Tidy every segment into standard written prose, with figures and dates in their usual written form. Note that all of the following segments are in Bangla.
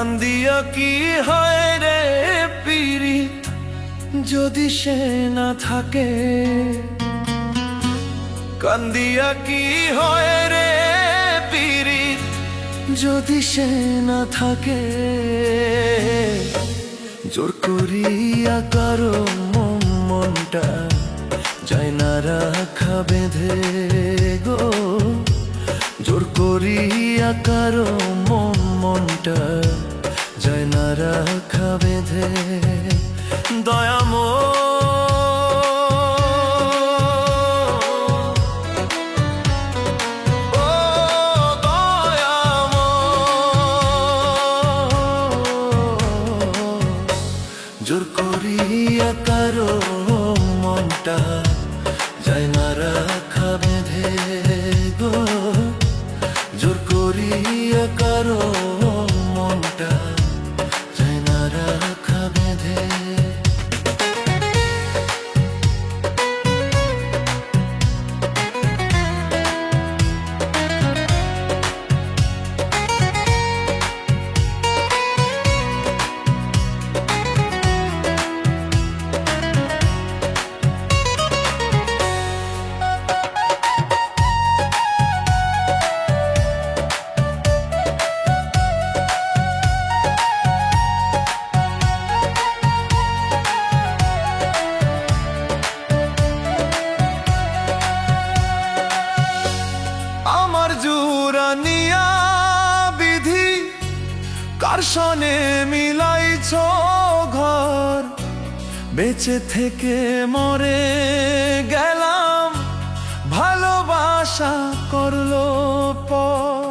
কান্দিয়া কি হয় রে পীড়িত যদি সে না থাকে, কান্দিয়া কি হয় রে পীড়িত যদি সে না থাকে। জোর করিয়া কারো মনটা যায় না রাখা বেঁধে গো, জোর করিয়া কারো মনটা যায় না রাখা বেঁধে। দয়াময় জোর করিয়া কারো মনটা যায় না রাখা বেঁধে গো, জোর করিয়া কারো মনটা যায় না রাখা বেঁধে। জুরানিয়া বিধি কার সনে মিলাইছ ঘর, বেঁচে থেকে মরে গেলাম ভালোবাসা করলো পর।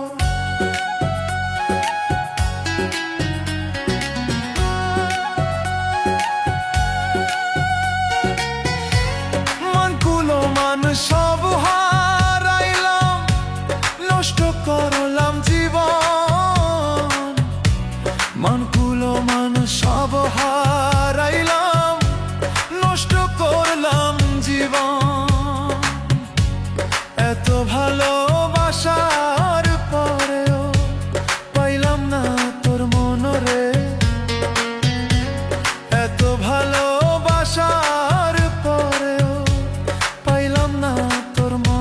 মান কুলো মান সব করলাম জীবন, মানকুলো মান সব হারাইলাম, নষ্ট করলাম জীবন। এত ভালোবাসার পরেও পাইলাম না তোর মনরে, এত ভালোবাসার পরেও পাইলাম না তোর মন।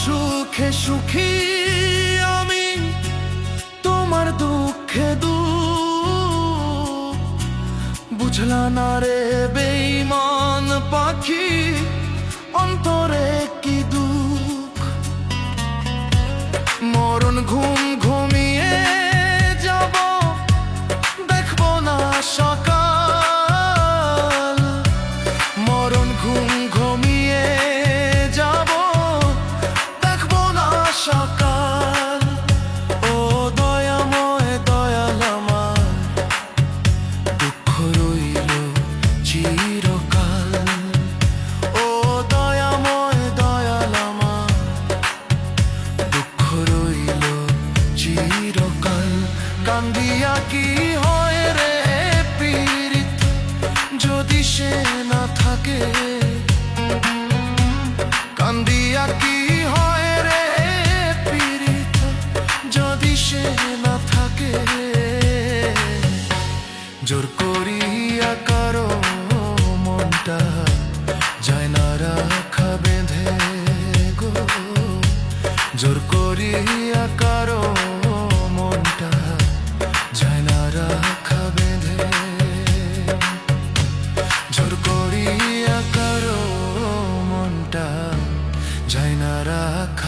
সুখে সুখী আমি, তোমার দুঃখে দুঃখ বুঝলা না রে বেঈমান পাখি, অন্তরে কি দুঃখ। মরণ ঘুম ঘুমিয়ে যাব, দেখবো না সকাল। মরণ ঘুম ঘুমিয়ে যাব, সকাল। ও দয়াময় দয়াল আমার, দুঃখ রইল চিরকাল। ও দয়াময় দয়াল আমার, দুঃখ রইল চিরকাল। কান্দিয়া কি হয় রে পীড়িত যদি সে না থাকে, কান্দিয়া কি হয় রে যদি সে না থাকে। জোর করিয়া কারো মনটা যায় না রাখা বেঁধে গো, জোর করিয়া কারো মনটা যায় না রাখা বেঁধে। জোর করিয়া কারো মনটা যায় না রাখা